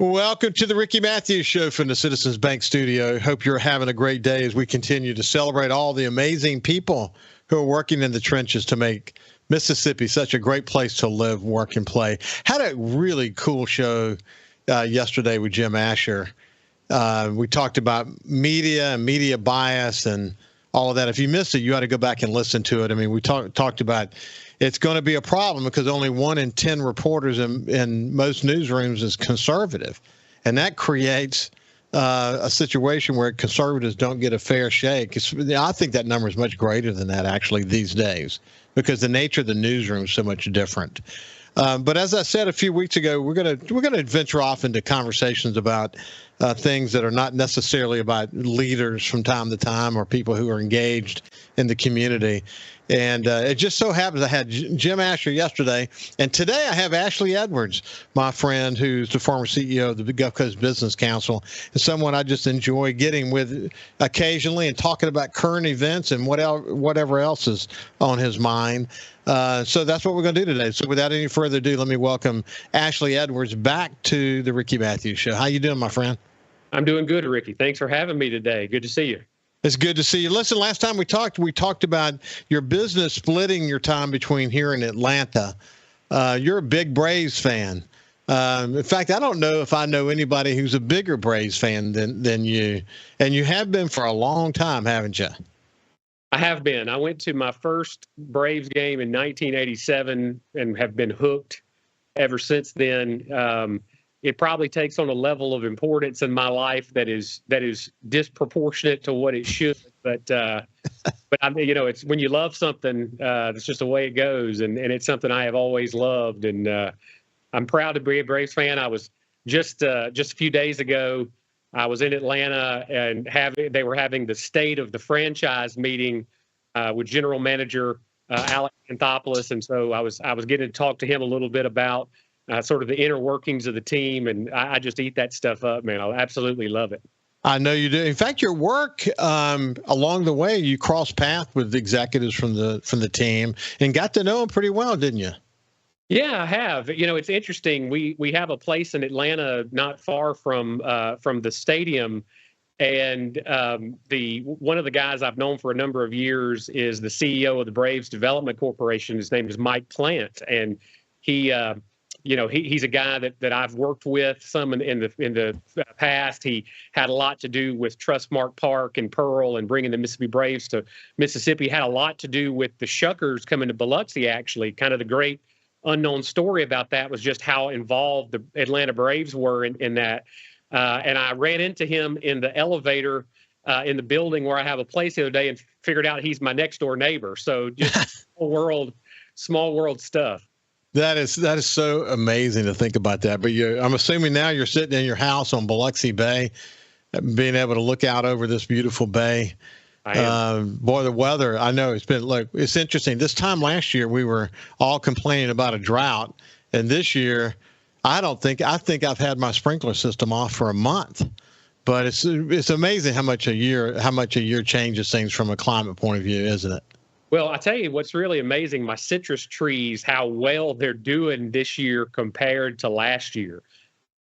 Welcome to the Ricky Matthews Show from the Citizens Bank Studio. Hope you're having a great day as we continue to celebrate all the amazing people who are working in the trenches to make Mississippi such a great place to live, work, and play. Had a really cool show yesterday with Jim Asher. We talked about media and media bias and all of that. If you missed it, you ought to go back and listen to it. I mean, we talked about it's going to be a problem because only 1 in 10 reporters in most newsrooms is conservative. And that creates a situation where conservatives don't get a fair shake. I think that number is much greater than that, actually, these days, because the nature of the newsroom is so much different. But as I said a few weeks ago, we're going to venture off into conversations about things that are not necessarily about leaders from time to time or people who are engaged in the community. And it just so happens I had Jim Asher yesterday, and today I have Ashley Edwards, my friend, who's the former CEO of the Gulf Coast Business Council, and someone I just enjoy getting with occasionally and talking about current events and whatever else is on his mind. So that's what we're going to do today. So without any further ado, let me welcome Ashley Edwards back to the Ricky Matthews Show. How you doing, my friend? I'm doing good, Ricky. Thanks for having me today. Good to see you. It's good to see you. Listen, last time we talked about your business splitting your time between here and Atlanta. You're a big Braves fan. In fact, I don't know if I know anybody who's a bigger Braves fan than you. And you have been for a long time, haven't you? I have been. I went to my first Braves game in 1987 and have been hooked ever since then. It probably takes on a level of importance in my life that is disproportionate to what it should. But I mean, it's when you love something, it's just the way it goes, and it's something I have always loved. And I'm proud to be a Braves fan. I was just a few days ago. I was in Atlanta and they were having the state of the franchise meeting with General Manager Alex Anthopoulos, and so I was getting to talk to him a little bit about sort of the inner workings of the team, and I just eat that stuff up, man. I absolutely love it. I know you do. In fact, your work along the way, you crossed paths with executives from the team and got to know them pretty well, didn't you? Yeah, I have. It's interesting. We have a place in Atlanta not far from the stadium, and one of the guys I've known for a number of years is the CEO of the Braves Development Corporation. His name is Mike Plant, and he's a guy that I've worked with some in the past. He had a lot to do with Trustmark Park and Pearl and bringing the Mississippi Braves to Mississippi. Had a lot to do with the Shuckers coming to Biloxi, actually. Kind of the great unknown story about that was just how involved the Atlanta Braves were in that. And I ran into him in the elevator in the building where I have a place the other day and figured out he's my next door neighbor. So just small world stuff. That is so amazing to think about that. But I'm assuming now you're sitting in your house on Biloxi Bay, being able to look out over this beautiful bay. Boy, the weather, I know it's interesting. This time last year, we were all complaining about a drought. And this year, I think I've had my sprinkler system off for a month. But it's amazing how much a year changes things from a climate point of view, isn't it? Well, I tell you what's really amazing, my citrus trees, how well they're doing this year compared to last year.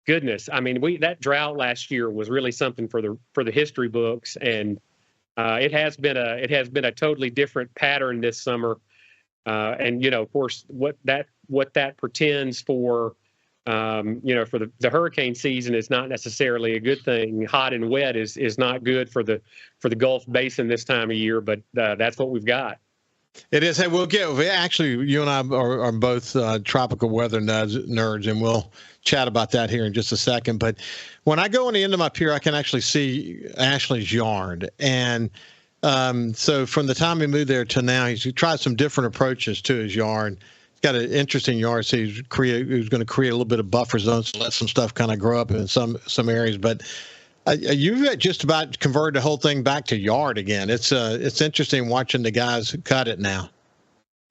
Goodness, I mean, that drought last year was really something for the history books, and it has been a totally different pattern this summer. And of course, what that portends for for the hurricane season is not necessarily a good thing. Hot and wet is not good for the Gulf Basin this time of year, but that's what we've got. It is. Hey, actually, you and I are both tropical weather nerds, and we'll chat about that here in just a second. But when I go on the end of my pier, I can actually see Ashley's yard. And so from the time he moved there to now, he's tried some different approaches to his yard. He's got an interesting yard, so he's going to create a little bit of buffer zones to let some stuff kind of grow up in some areas. But you've just about converted the whole thing back to yard again. It's interesting watching the guys cut it now.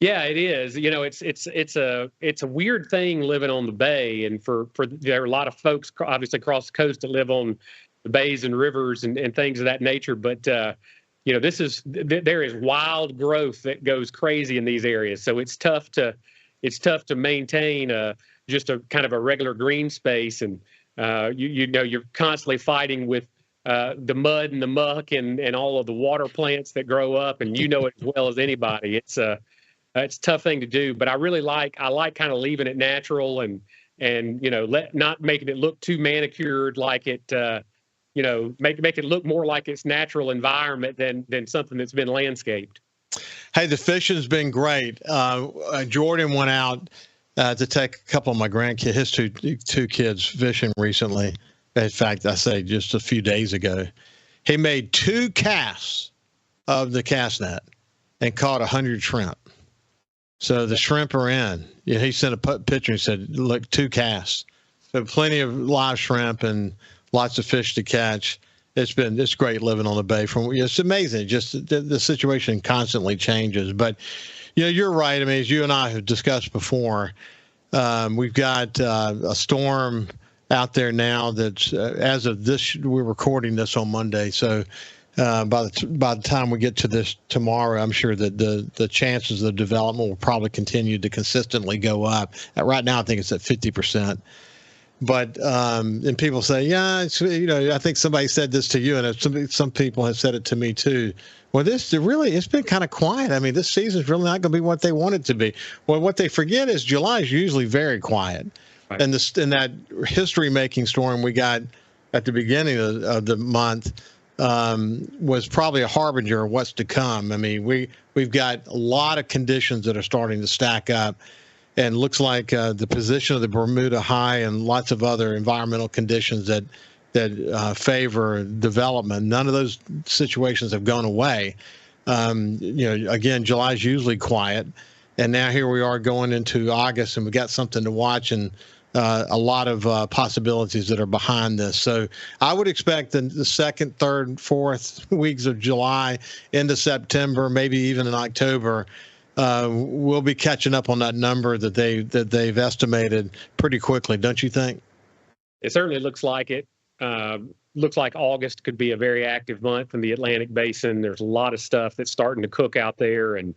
Yeah, it is. It's a weird thing living on the bay, and for there are a lot of folks obviously across the coast that live on the bays and rivers and things of that nature. But there is wild growth that goes crazy in these areas, so it's tough to maintain just a kind of a regular green space. And you know, you're constantly fighting with the mud and the muck and all of the water plants that grow up, and you know it as well as anybody. It's a tough thing to do, but I like kind of leaving it natural and you know, not making it look too manicured, like it you know, make it look more like its natural environment than something that's been landscaped. Hey, the fishing's been great. Jordan went out to take a couple of my grandkids, his two kids, fishing recently. In fact, I say just a few days ago, he made 2 casts of the cast net and caught 100 shrimp. So the shrimp are in. Yeah, he sent a picture and said, "Look, 2 casts." So plenty of live shrimp and lots of fish to catch. It's great living on the bay. It's amazing. Just the situation constantly changes. But you know, you're right. I mean, as you and I have discussed before, we've got a storm out there now that's as of this, we're recording this on Monday. So by the time we get to this tomorrow, I'm sure that the chances of development will probably continue to consistently go up. Right now, I think it's at 50%. But and people say, yeah, you know, I think somebody said this to you, and some people have said it to me too. Well, it's been kind of quiet. I mean, this season's really not going to be what they want it to be. Well, what they forget is July is usually very quiet. Right. And that history-making storm we got at the beginning of the month was probably a harbinger of what's to come. I mean, we've got a lot of conditions that are starting to stack up. And looks like the position of the Bermuda High and lots of other environmental conditions that favor development. None of those situations have gone away. You know, again, July is usually quiet, and now here we are going into August, and we got something to watch and a lot of possibilities that are behind this. So I would expect the second, third, fourth weeks of July into September, maybe even in October. We'll be catching up on that number that they've estimated pretty quickly, don't you think? It certainly looks like it. Looks like August could be a very active month in the Atlantic Basin. There's a lot of stuff that's starting to cook out there, and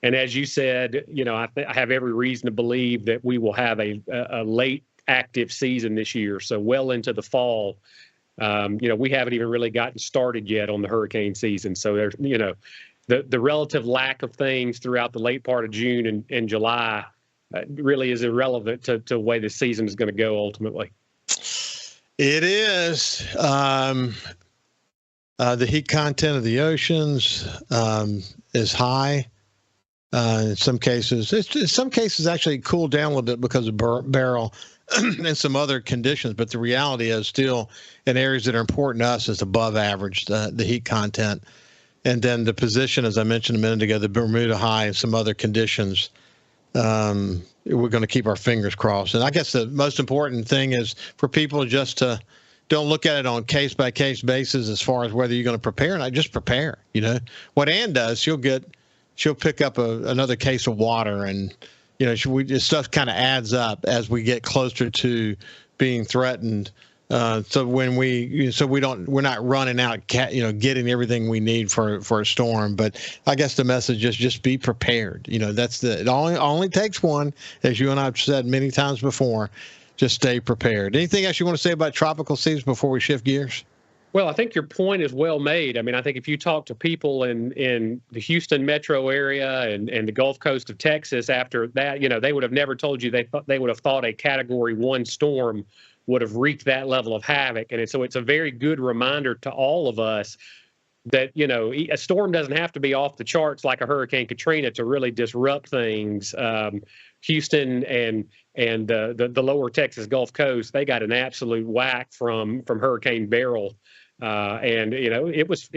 as you said, you know, I have every reason to believe that we will have a late active season this year, so well into the fall. You know, we haven't even really gotten started yet on the hurricane season, so there's, you know, the relative lack of things throughout the late part of June and July really is irrelevant to the way the season is going to go ultimately. It is. The heat content of the oceans is high. In some cases, actually cooled down a little bit because of Beryl and some other conditions. But the reality is still in areas that are important to us is above average, the heat content. And then the position, as I mentioned a minute ago, the Bermuda High and some other conditions, we're going to keep our fingers crossed. And I guess the most important thing is for people just to don't look at it on case-by-case basis as far as whether you're going to prepare or not. Just prepare. You know, what Ann does, she'll pick up another case of water, and, you know, stuff kind of adds up as we get closer to being threatened. So we're not running out, you know, getting everything we need for a storm. But I guess the message is just be prepared. You know, it only takes one, as you and I've said many times before. Just stay prepared. Anything else you want to say about tropical seasons before we shift gears? Well, I think your point is well made. I mean, I think if you talk to people in the Houston metro area and the Gulf Coast of Texas after that, you know, they would have never told you they would have thought a Category 1 storm would have wreaked that level of havoc. And so it's a very good reminder to all of us that, you know, a storm doesn't have to be off the charts like a Hurricane Katrina to really disrupt things. Houston and the lower Texas Gulf Coast, they got an absolute whack from Hurricane Beryl. And, you know, it was,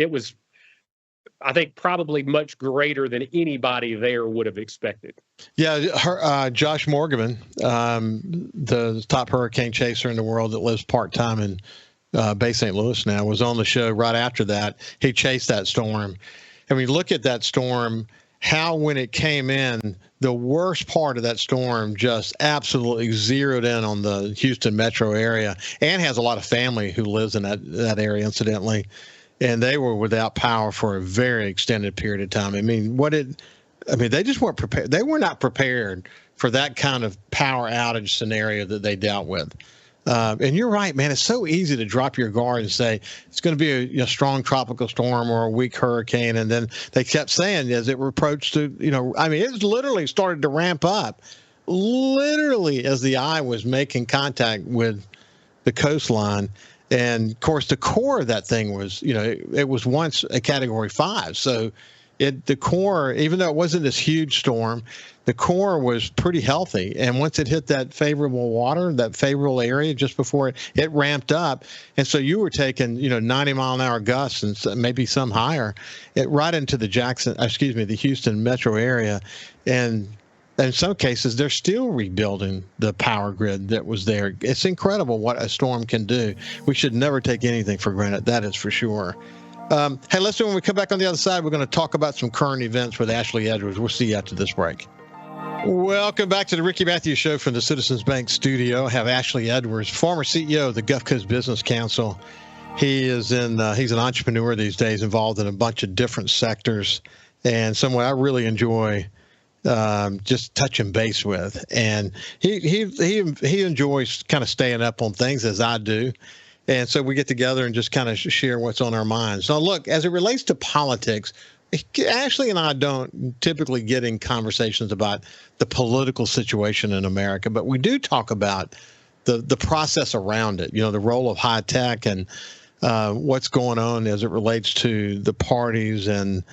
I think, probably much greater than anybody there would have expected. Yeah, Josh Morgan, the top hurricane chaser in the world that lives part-time in Bay St. Louis now, was on the show right after that. He chased that storm. And we look at that storm, how when it came in, the worst part of that storm just absolutely zeroed in on the Houston metro area. And has a lot of family who lives in that area, incidentally. And they were without power for a very extended period of time. I mean, they just weren't prepared. They were not prepared for that kind of power outage scenario that they dealt with. And you're right, man. It's so easy to drop your guard and say it's going to be a strong tropical storm or a weak hurricane. And then they kept saying as it approached to, it literally started to ramp up, literally as the eye was making contact with the coastline. And of course, the core of that thing was, it was once a Category 5. So the core, even though it wasn't this huge storm, the core was pretty healthy. And once it hit that favorable water, that favorable area just before it ramped up. And so you were taking, 90-mile-an-hour gusts and maybe some higher, right into the the Houston metro area. And in some cases, they're still rebuilding the power grid that was there. It's incredible what a storm can do. We should never take anything for granted. That is for sure. Hey, listen, when we come back on the other side, we're going to talk about some current events with Ashley Edwards. We'll see you after this break. Welcome back to the Ricky Matthews Show from the Citizens Bank studio. I have Ashley Edwards, former CEO of the Gulf Coast Business Council. He's an entrepreneur these days, involved in a bunch of different sectors, and someone I really enjoy just touching base with. And he enjoys kind of staying up on things as I do. And so we get together and just kind of share what's on our minds. Now, look, as it relates to politics, Ashley and I don't typically get in conversations about the political situation in America, but we do talk about the process around it, the role of high tech and what's going on as it relates to the parties and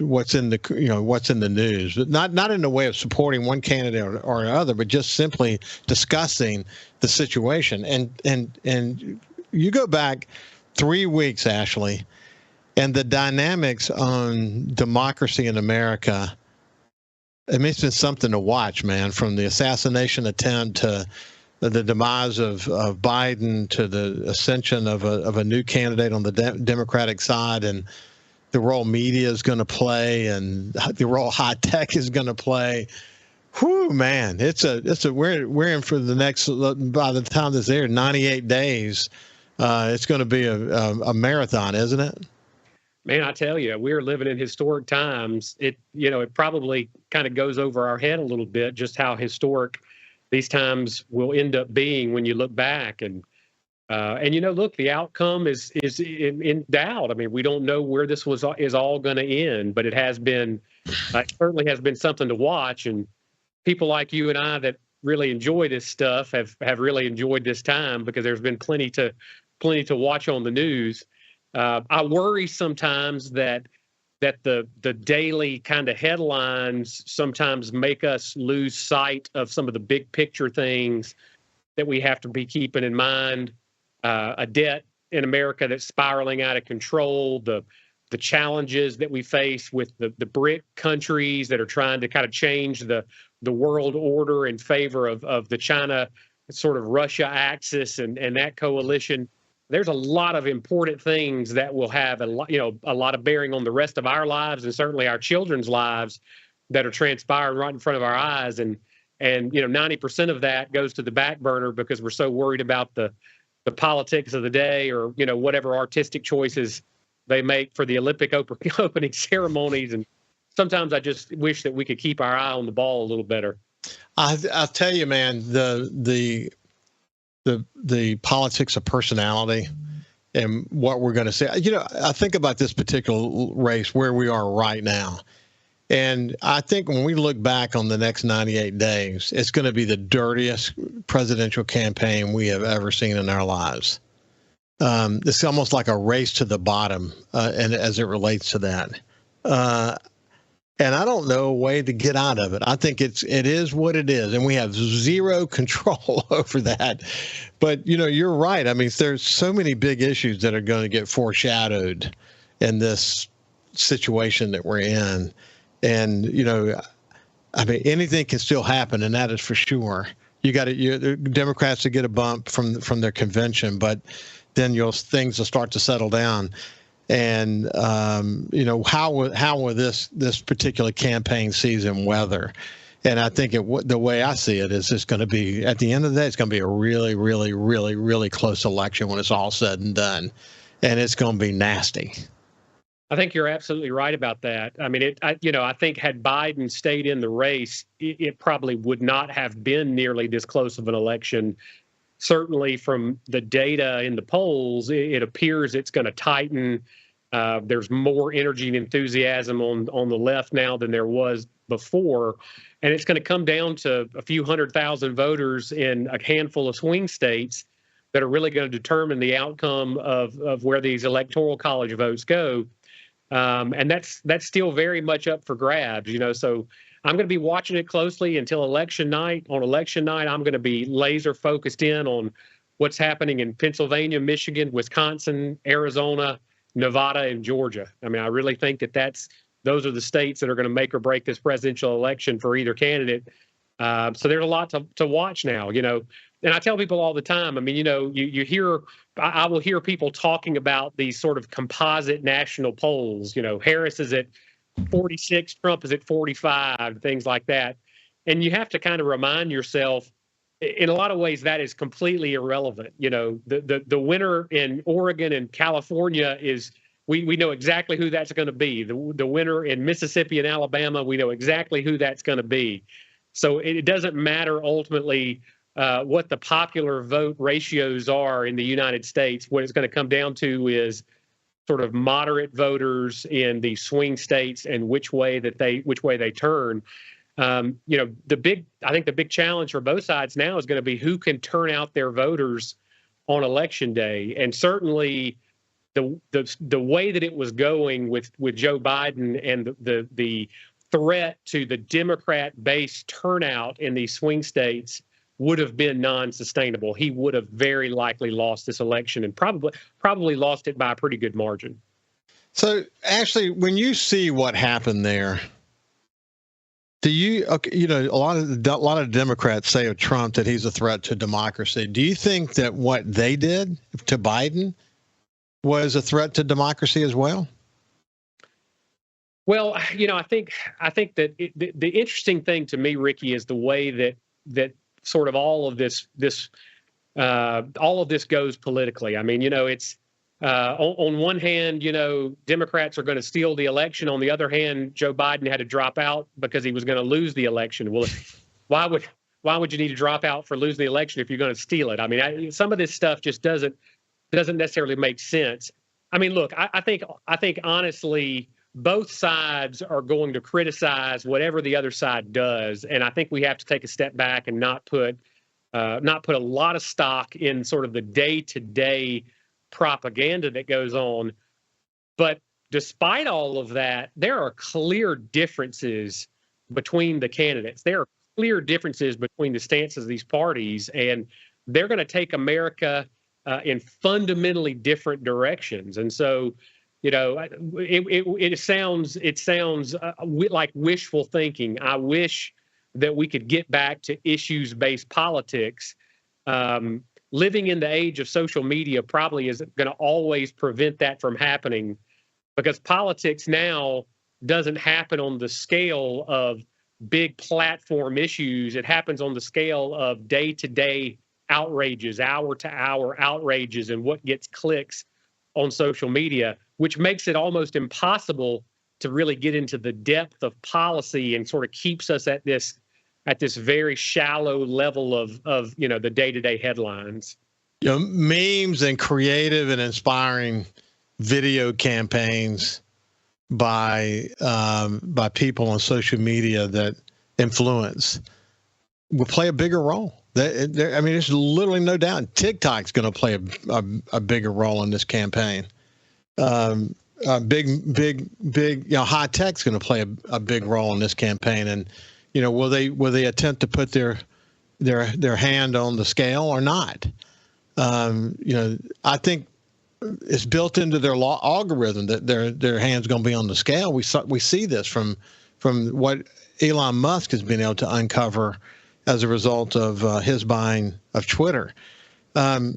what's in the news, but not in the way of supporting one candidate or another, but just simply discussing the situation. And you go back 3 weeks, Ashley, and the dynamics on democracy in America, it's been something to watch, man, from the assassination attempt to the demise of Biden to the ascension of a new candidate on the Democratic side, and the role media is going to play and the role high tech is going to play. Whew, man, we're in for the next, by the time this airs, 98 days. It's going to be a marathon, isn't it? Man, I tell you, we're living in historic times. It probably kind of goes over our head a little bit just how historic these times will end up being when you look back. And look, the outcome is in doubt. I mean, we don't know where this is all going to end, but it certainly has been something to watch. And people like you and I that really enjoy this stuff have really enjoyed this time because there's been plenty to watch on the news. I worry sometimes that the daily kind of headlines sometimes make us lose sight of some of the big picture things that we have to be keeping in mind. A debt in America that's spiraling out of control, the challenges that we face with the BRIC countries that are trying to kind of change the world order in favor of the China sort of Russia axis and that coalition. There's a lot of important things that will have a lot of bearing on the rest of our lives and certainly our children's lives that are transpiring right in front of our eyes. And 90% of that goes to the back burner because we're so worried about the politics of the day or, whatever artistic choices they make for the Olympic opening ceremonies. And sometimes I just wish that we could keep our eye on the ball a little better. I'll tell you, man, the politics of personality and what we're going to say. I think about this particular race, where we are right now. And I think when we look back on the next 98 days, it's going to be the dirtiest presidential campaign we have ever seen in our lives. It's almost like a race to the bottom, and as it relates to that. And I don't know a way to get out of it. I think it is what it is, and we have zero control over that. But, you're right. I mean, there's so many big issues that are going to get foreshadowed in this situation that we're in. And, anything can still happen, and that is for sure. The Democrats to get a bump from their convention, but then things will start to settle down. And, how will this particular campaign season weather? And I think the way I see it is it's going to be, at the end of the day, it's going to be a really, really, really, really close election when it's all said and done. And it's going to be nasty. I think you're absolutely right about that. I mean, I think had Biden stayed in the race, it probably would not have been nearly this close of an election certainly from the data in the polls, it appears it's going to tighten. There's more energy and enthusiasm on the left now than there was before. And it's going to come down to a few 100,000 voters in a handful of swing states that are really going to determine the outcome of where these electoral college votes go. And that's still very much up for grabs, so I'm going to be watching it closely until election night. On election night, I'm going to be laser focused in on what's happening in Pennsylvania, Michigan, Wisconsin, Arizona, Nevada, and Georgia. I mean, I really think those are the states that are going to make or break this presidential election for either candidate. So there's a lot to watch now, And I tell people all the time, I mean, I will hear people talking about these sort of composite national polls. Harris is at 46, Trump is at 45, things like that. And you have to kind of remind yourself, in a lot of ways, that is completely irrelevant. The winner in Oregon and California is, we know exactly who that's going to be. The winner in Mississippi and Alabama, we know exactly who that's going to be. So it doesn't matter ultimately what the popular vote ratios are in the United States. What it's going to come down to is sort of moderate voters in the swing states and which way they turn. I think the big challenge for both sides now is going to be who can turn out their voters on election day. And certainly the way that it was going with Joe Biden and the threat to the Democrat base turnout in these swing states would have been non-sustainable. He would have very likely lost this election and probably lost it by a pretty good margin. So actually, when you see what happened there, do you, a lot of Democrats say of Trump that he's a threat to democracy. Do you think that what they did to Biden was a threat to democracy as well? Well, I think that the interesting thing to me, Ricky, is the way that sort of all of this goes politically. I mean, it's on one hand, Democrats are going to steal the election. On the other hand, Joe Biden had to drop out because he was going to lose the election. Well, why would you need to drop out for losing the election if you're going to steal it? I mean, some of this stuff just doesn't necessarily make sense. I mean, look, I think honestly, both sides are going to criticize whatever the other side does, and I think we have to take a step back and not put a lot of stock in sort of the day-to-day propaganda that goes on. But despite all of that, there are clear differences between the candidates. There are clear differences between the stances of these parties, and they're going to take America in fundamentally different directions. And so, it sounds like wishful thinking. I wish that we could get back to issues-based politics. Living in the age of social media probably is going to always prevent that from happening, because politics now doesn't happen on the scale of big platform issues. It happens on the scale of day-to-day outrages, hour-to-hour outrages, and what gets clicks on social media, which makes it almost impossible to really get into the depth of policy and sort of keeps us at this very shallow level of the day-to-day headlines. Memes and creative and inspiring video campaigns by people on social media that influence will play a bigger role. I mean, there's literally no doubt TikTok's going to play a bigger role in this campaign. Big, high tech's going to play a big role in this campaign. And, will they attempt to put their hand on the scale or not? I think it's built into their algorithm that their hand's going to be on the scale. We see this from what Elon Musk has been able to uncover as a result of his buying of Twitter. But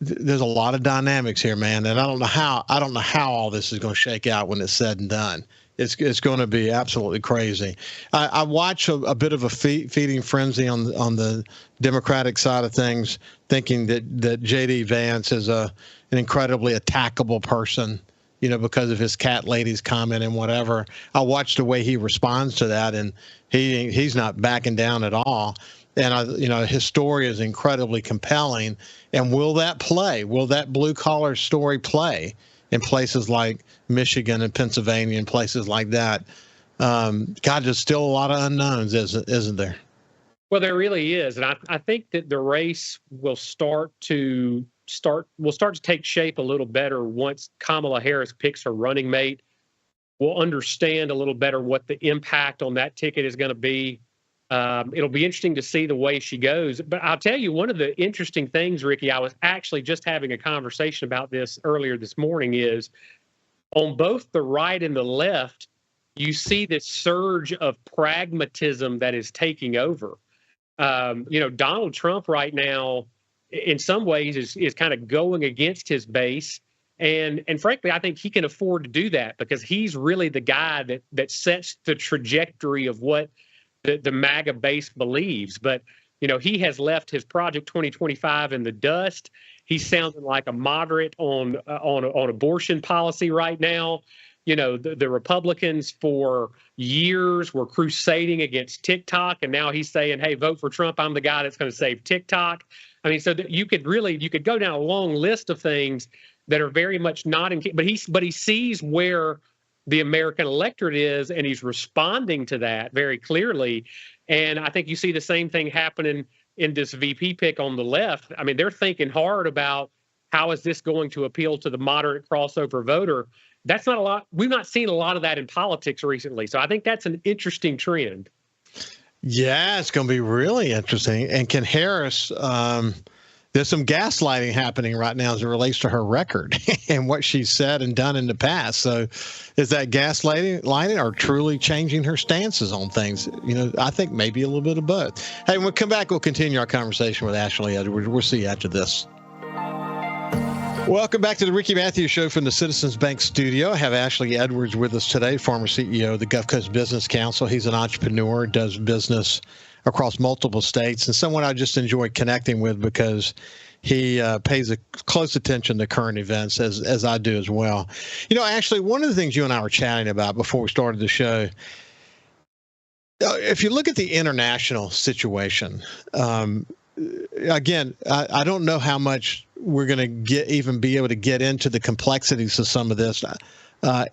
there's a lot of dynamics here, man, and I don't know how all this is going to shake out when it's said and done. It's going to be absolutely crazy. I watch a bit of a feeding frenzy on the Democratic side of things, thinking that J.D. Vance is an incredibly attackable person, because of his cat lady's comment and whatever. I watch the way he responds to that, and he's not backing down at all. And his story is incredibly compelling. And will that play? Will that blue collar story play in places like Michigan and Pennsylvania and places like that? God, there's still a lot of unknowns, isn't there? Well, there really is, and I think that the race will start to take shape a little better once Kamala Harris picks her running mate. We'll understand a little better what the impact on that ticket is going to be. It'll be interesting to see the way she goes. But I'll tell you, one of the interesting things, Ricky, I was actually just having a conversation about this earlier this morning, is on both the right and the left, you see this surge of pragmatism that is taking over. Donald Trump right now, in some ways, is kind of going against his base. And frankly, I think he can afford to do that because he's really the guy that sets the trajectory of what the MAGA base believes. But, he has left his Project 2025 in the dust. He's sounding like a moderate on abortion policy right now. The Republicans for years were crusading against TikTok, and now he's saying, hey, vote for Trump. I'm the guy that's going to save TikTok. I mean, so you could go down a long list of things that are very much not in, but he sees where the American electorate is, and he's responding to that very clearly. And I think you see the same thing happening in this VP pick on the left. I mean, they're thinking hard about how is this going to appeal to the moderate crossover voter. That's not a lot. We've not seen a lot of that in politics recently. So I think that's an interesting trend. Yeah, it's going to be really interesting. And can Harris, there's some gaslighting happening right now as it relates to her record and what she's said and done in the past. So is that gaslighting or truly changing her stances on things? I think maybe a little bit of both. Hey, when we come back, we'll continue our conversation with Ashley Edwards. We'll see you after this. Welcome back to the Ricky Matthews Show from the Citizens Bank studio. I have Ashley Edwards with us today, former CEO of the Gulf Coast Business Council. He's an entrepreneur, does business across multiple states, and someone I just enjoy connecting with because he pays a close attention to current events, as I do as well. Ashley, one of the things you and I were chatting about before we started the show, if you look at the international situation, again, I don't know how much we're going to be able to get into the complexities of some of this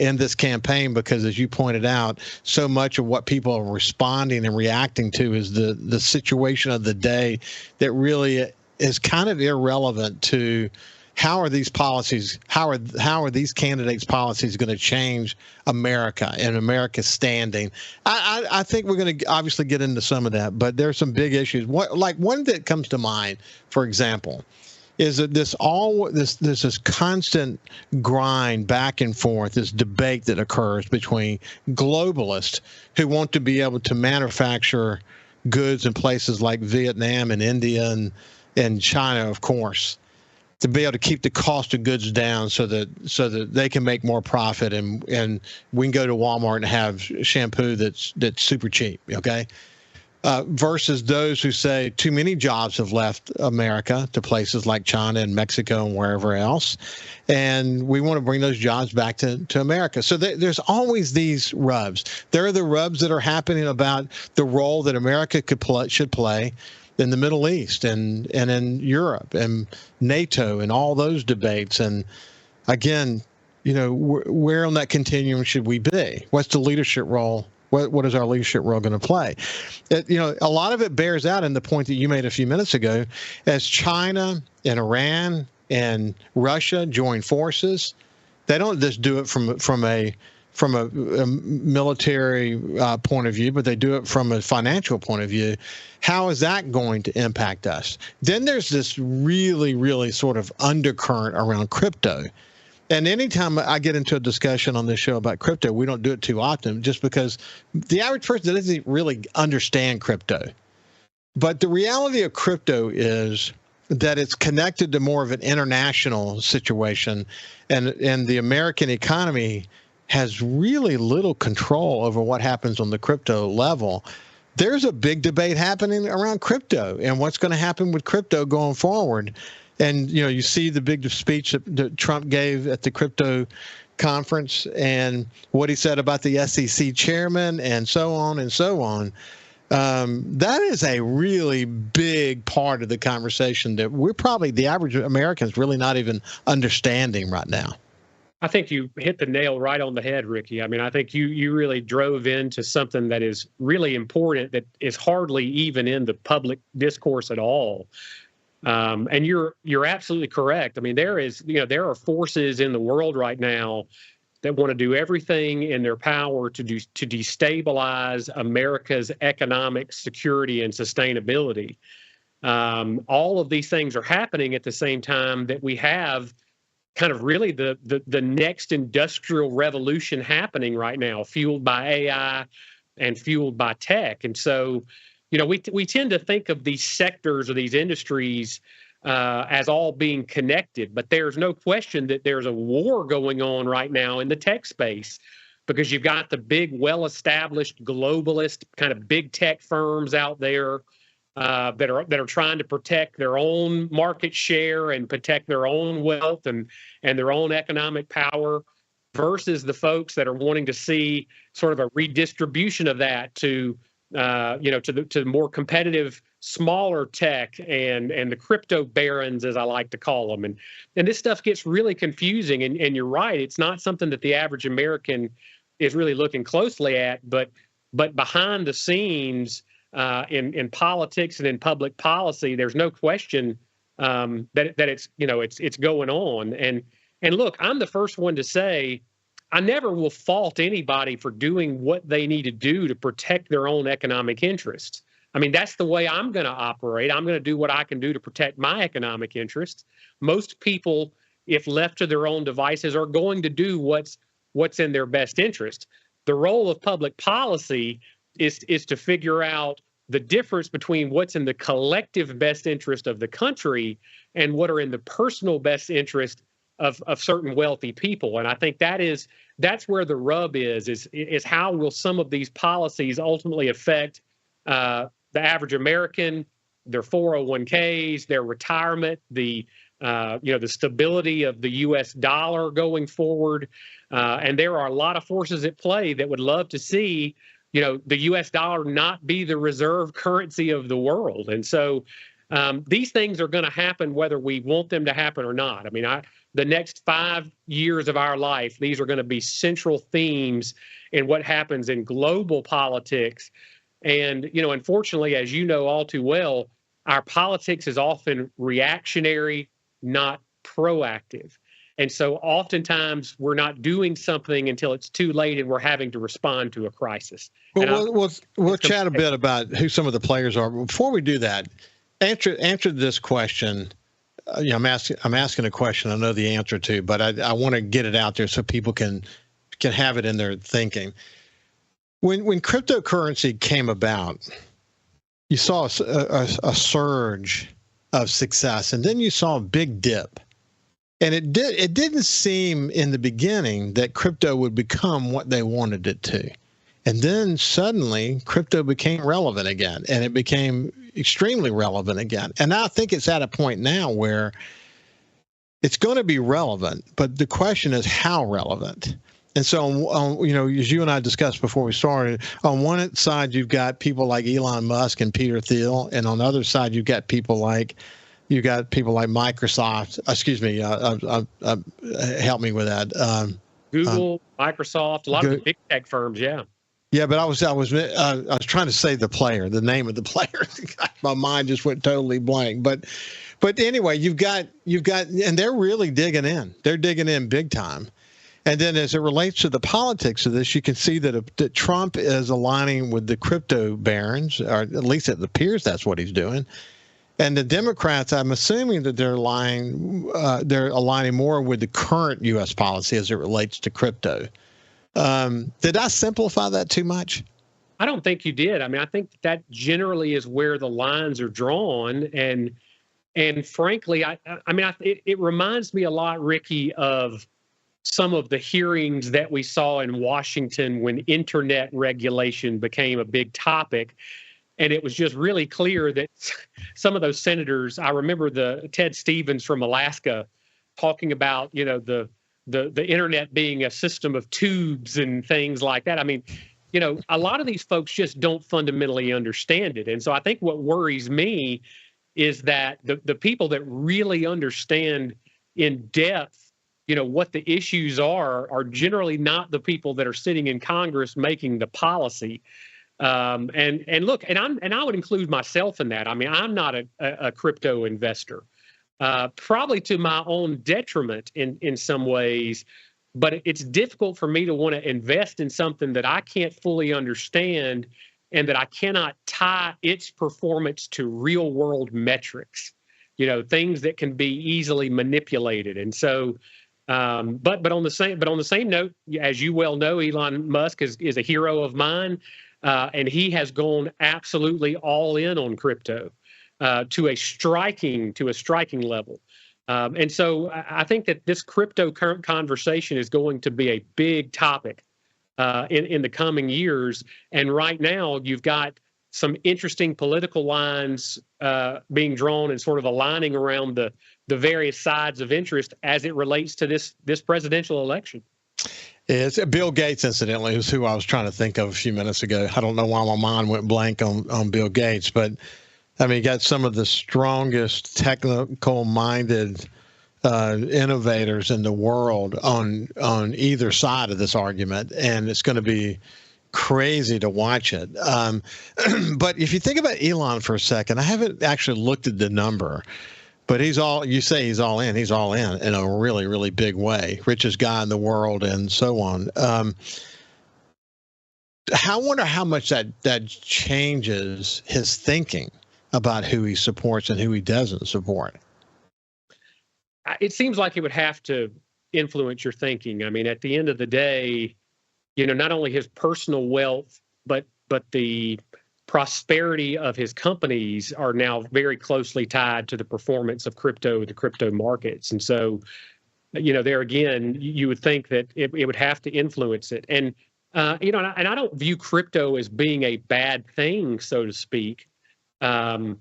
in this campaign, because as you pointed out, so much of what people are responding and reacting to is the situation of the day that really is kind of irrelevant to how are these policies, how are these candidates' policies going to change America and America's standing? I think we're going to obviously get into some of that, but there's some big issues. One that comes to mind, for example, is that this constant grind back and forth, this debate that occurs between globalists who want to be able to manufacture goods in places like Vietnam and India and China, of course, to be able to keep the cost of goods down so that they can make more profit, and we can go to Walmart and have shampoo that's super cheap, okay? Versus those who say too many jobs have left America to places like China and Mexico and wherever else, and we want to bring those jobs back to America. So there's always these rubs. There are the rubs that are happening about the role that America should play in the Middle East and in Europe and NATO and all those debates. And again, where on that continuum should we be? What's the leadership role? What is our leadership role going to play? A lot of it bears out in the point that you made a few minutes ago. As China and Iran and Russia join forces, they don't just do it from a military point of view, but they do it from a financial point of view. How is that going to impact us? Then there's this really, really sort of undercurrent around crypto. And anytime I get into a discussion on this show about crypto, we don't do it too often just because the average person doesn't really understand crypto. But the reality of crypto is that it's connected to more of an international situation, and the American economy has really little control over what happens on the crypto level. There's a big debate happening around crypto and what's going to happen with crypto going forward. And, you see the big speech that Trump gave at the crypto conference and what he said about the SEC chairman and so on and so on. That is a really big part of the conversation that we're probably, the average American's really not even understanding right now. I think you hit the nail right on the head, Ricky. I mean, I think you really drove into something that is really important that is hardly even in the public discourse at all. And you're absolutely correct. I mean, there are forces in the world right now that want to do everything in their power to destabilize America's economic security and sustainability. All of these things are happening at the same time that we have kind of really the next industrial revolution happening right now, fueled by AI and fueled by tech. And so, we tend to think of these sectors or these industries as all being connected, but there's no question that there's a war going on right now in the tech space, because you've got the big, well-established globalist kind of big tech firms out there that are trying to protect their own market share and protect their own wealth and their own economic power, versus the folks that are wanting to see sort of a redistribution of that to the more competitive smaller tech and the crypto barons, as I like to call them. And this stuff gets really confusing. And you're right, it's not something that the average American is really looking closely at, but behind the scenes, in politics and in public policy, there's no question that it's going on. And look, I'm the first one to say I never will fault anybody for doing what they need to do to protect their own economic interests. I mean, that's the way I'm going to operate. I'm going to do what I can do to protect my economic interests. Most people, if left to their own devices, are going to do what's in their best interest. The role of public policy is to figure out the difference between what's in the collective best interest of the country and what are in the personal best interest of certain wealthy people. And I think that's where the rub is how will some of these policies ultimately affect the average American, their 401ks, their retirement, the stability of the U.S. dollar going forward. And there are a lot of forces at play that would love to see the U.S. dollar not be the reserve currency of the world. And so these things are going to happen whether we want them to happen or not. I mean, the next 5 years of our life, these are going to be central themes in what happens in global politics. And, unfortunately, as you know all too well, our politics is often reactionary, not proactive. And so oftentimes we're not doing something until it's too late and we're having to respond to a crisis. Well, we'll chat a bit about who some of the players are. Before we do that, answer this question. I'm asking a question I know the answer to, but I want to get it out there so people can have it in their thinking. When cryptocurrency came about, you saw a surge of success, and then you saw a big dip. And it didn't seem in the beginning that crypto would become what they wanted it to. And then suddenly crypto became relevant again, and it became extremely relevant again. And I think it's at a point now where it's going to be relevant, but the question is how relevant. And so, as you and I discussed before we started, on one side you've got people like Elon Musk and Peter Thiel, and on the other side you've got people like Microsoft. Excuse me, help me with that. Google, Microsoft, a lot of the big tech firms, yeah. Yeah, but I was trying to say the name of the player. My mind just went totally blank. But anyway, you've got, and they're really digging in. They're digging in big time. And then as it relates to the politics of this, you can see that Trump is aligning with the crypto barons, or at least it appears that's what he's doing. And the Democrats, I'm assuming that they're aligning more with the current U.S. policy as it relates to crypto. Did I simplify that too much? I don't think you did. I mean, I think that generally is where the lines are drawn. And frankly, it reminds me a lot, Ricky, of some of the hearings that we saw in Washington when internet regulation became a big topic. And it was just really clear that some of those senators, I remember the Ted Stevens from Alaska talking about, the internet being a system of tubes and things like that. I mean, a lot of these folks just don't fundamentally understand it. And so I think what worries me is that the people that really understand in depth, what the issues are generally not the people that are sitting in Congress making the policy. And look, and I would include myself in that. I mean, I'm not a crypto investor, probably to my own detriment in some ways. But it's difficult for me to want to invest in something that I can't fully understand and that I cannot tie its performance to real world metrics, things that can be easily manipulated. And so, but on the same note, as you well know, Elon Musk is a hero of mine, and he has gone absolutely all in on crypto to a striking level. And so I think that this crypto current conversation is going to be a big topic in the coming years. And right now, you've got some interesting political lines being drawn and sort of aligning around the various sides of interest as it relates to this presidential election. It's Bill Gates, incidentally, is who I was trying to think of a few minutes ago. I don't know why my mind went blank on Bill Gates, but I mean, you got some of the strongest technical-minded innovators in the world on either side of this argument, and it's going to be crazy to watch it. But if you think about Elon for a second, I haven't actually looked at the number, but you say he's all in in a really, really big way, richest guy in the world and so on. I wonder how much that changes his thinking about who he supports and who he doesn't support. It seems like it would have to influence your thinking. I mean, at the end of the day, not only his personal wealth, but the prosperity of his companies are now very closely tied to the performance of the crypto markets. And so, there again, you would think that it would have to influence it. And, and I don't view crypto as being a bad thing, so to speak. A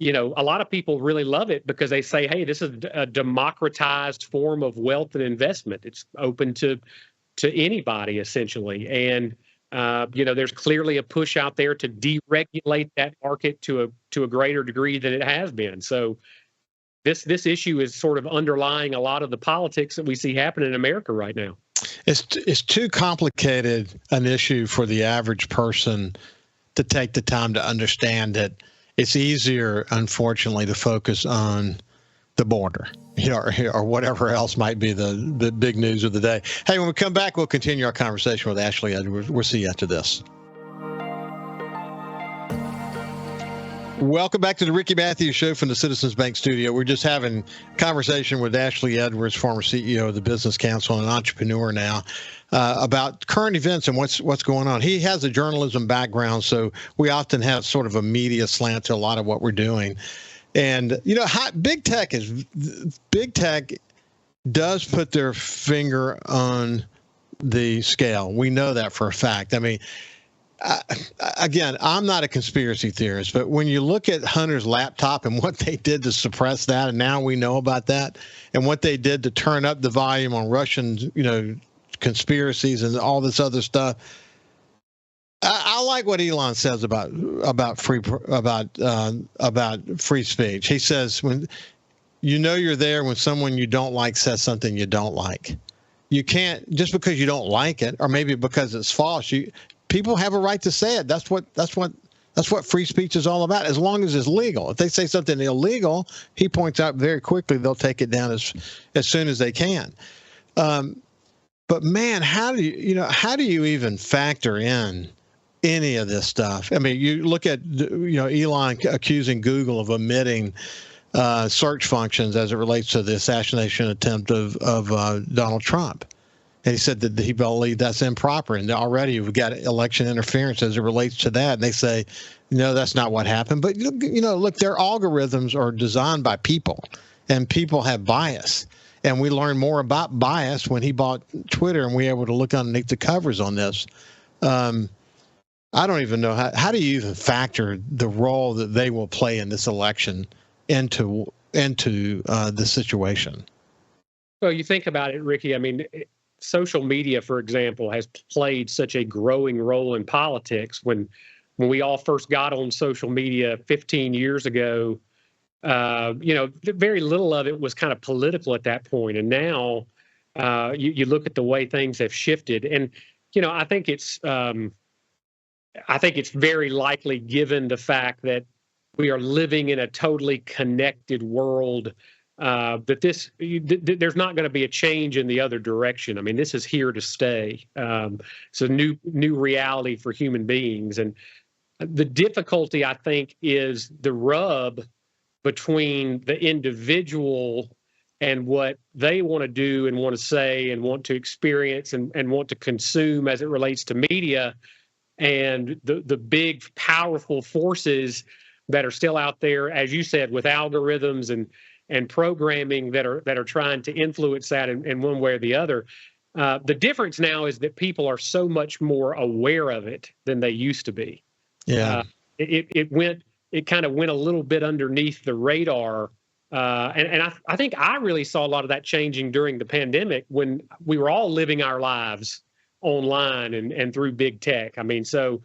lot of people really love it because they say, hey, this is a democratized form of wealth and investment. It's open to anybody, essentially. And, there's clearly a push out there to deregulate that market to a greater degree than it has been. So this issue is sort of underlying a lot of the politics that we see happening in America right now. It's too complicated an issue for the average person to take the time to understand it. It's easier, unfortunately, to focus on the border, or whatever else might be the big news of the day. Hey, when we come back, we'll continue our conversation with Ashley Edwards. We'll see you after this. Welcome back to the Ricky Matthews Show from the Citizens Bank Studio. We're just having a conversation with Ashley Edwards, former CEO of the Business Council and an entrepreneur now, about current events and what's going on. He has a journalism background, so we often have sort of a media slant to a lot of what we're doing. And, big tech does put their finger on the scale. We know that for a fact. I mean, again, I'm not a conspiracy theorist, but when you look at Hunter's laptop and what they did to suppress that, and now we know about that, and what they did to turn up the volume on Russian, conspiracies and all this other stuff. I like what Elon says about free speech. He says when you're there when someone you don't like says something you don't like. You can't, just because you don't like it, or maybe because it's false. People have a right to say it. That's what free speech is all about, as long as it's legal. If they say something illegal, he points out very quickly they'll take it down as soon as they can. But man, how do you even factor in any of this stuff? I mean, you look at Elon accusing Google of omitting search functions as it relates to the assassination attempt of Donald Trump. And he said that he believed that's improper. And already we've got election interference as it relates to that. And they say, no, that's not what happened. But, look, their algorithms are designed by people, and people have bias. And we learned more about bias when he bought Twitter, and we were able to look underneath the covers on this. I don't even know how do you even factor the role that they will play in this election into the situation. Well, you think about it, Ricky. I mean, social media, for example, has played such a growing role in politics. When we all first got on social media 15 years ago, very little of it was kind of political at that point. And now you look at the way things have shifted. And, I think it's very likely, given the fact that we are living in a totally connected world, that there's not going to be a change in the other direction. I mean, this is here to stay. It's a new reality for human beings. And the difficulty, I think, is the rub between the individual and what they want to do and want to say and want to experience and want to consume as it relates to media, and the big, powerful forces that are still out there, as you said, with algorithms and programming that are trying to influence that in one way or the other. The difference now is that people are so much more aware of it than they used to be. Yeah. It kind of went a little bit underneath the radar. And I think I really saw a lot of that changing during the pandemic, when we were all living our lives online and through big tech. I mean, so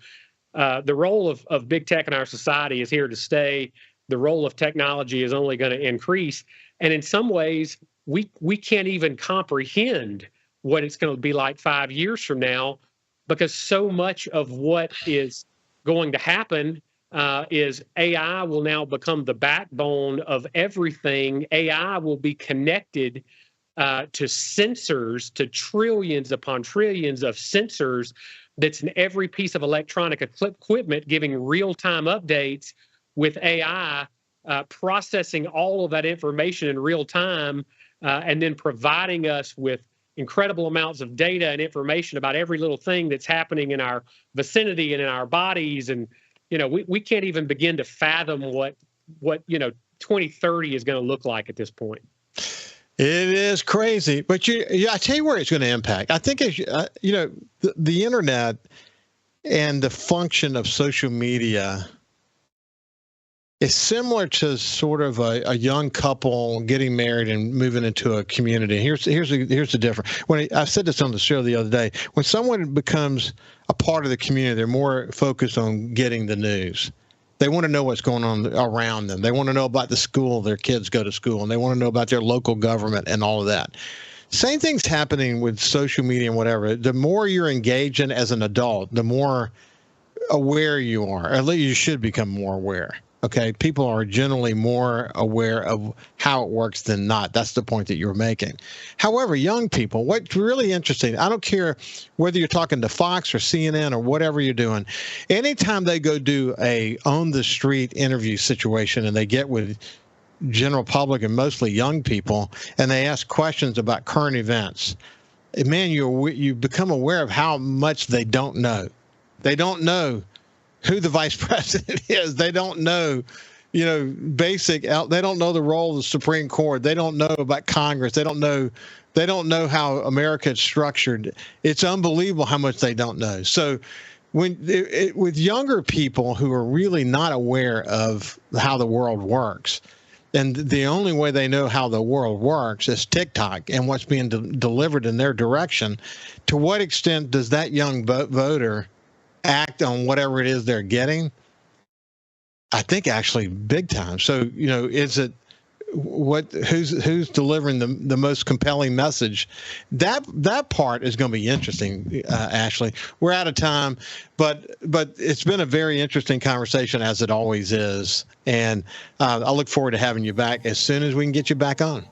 the role of big tech in our society is here to stay. The role of technology is only going to increase. And in some ways, we can't even comprehend what it's going to be like 5 years from now, because so much of what is going to happen is AI will now become the backbone of everything. AI will be connected to sensors, to trillions upon trillions of sensors that's in every piece of electronic equipment, giving real-time updates, with AI processing all of that information in real time, and then providing us with incredible amounts of data and information about every little thing that's happening in our vicinity and in our bodies. And we can't even begin to fathom what 2030 is going to look like at this point. It is crazy, but I tell you where it's going to impact. I think the internet and the function of social media is similar to sort of a young couple getting married and moving into a community. Here's the difference. I said this on the show the other day. When someone becomes a part of the community, they're more focused on getting the news. They want to know what's going on around them. They want to know about the school their kids go to school, and they want to know about their local government and all of that. Same thing's happening with social media and whatever. The more you're engaged in as an adult, the more aware you are. At least you should become more aware. Okay, people are generally more aware of how it works than not. That's the point that you're making. However, young people, what's really interesting, I don't care whether you're talking to Fox or CNN or whatever you're doing, anytime they go do a on-the-street interview situation and they get with general public and mostly young people and they ask questions about current events, man, you become aware of how much they don't know. They don't know who the vice president is. They don't know, they don't know the role of the Supreme Court. They don't know about Congress. They don't know how America is structured. It's unbelievable how much they don't know. So with younger people who are really not aware of how the world works, and the only way they know how the world works is TikTok and what's being delivered in their direction, to what extent does that young voter act on whatever it is they're getting? I think actually big time. So, is it who's delivering the most compelling message? That part is going to be interesting, Ashley. We're out of time, but it's been a very interesting conversation, as it always is. And I look forward to having you back as soon as we can get you back on.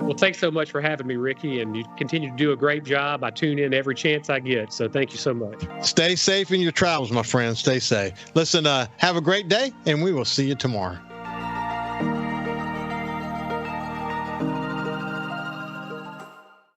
Well, thanks so much for having me, Ricky, and you continue to do a great job. I tune in every chance I get, so thank you so much. Stay safe in your travels, my friend. Stay safe. Listen, have a great day, and we will see you tomorrow.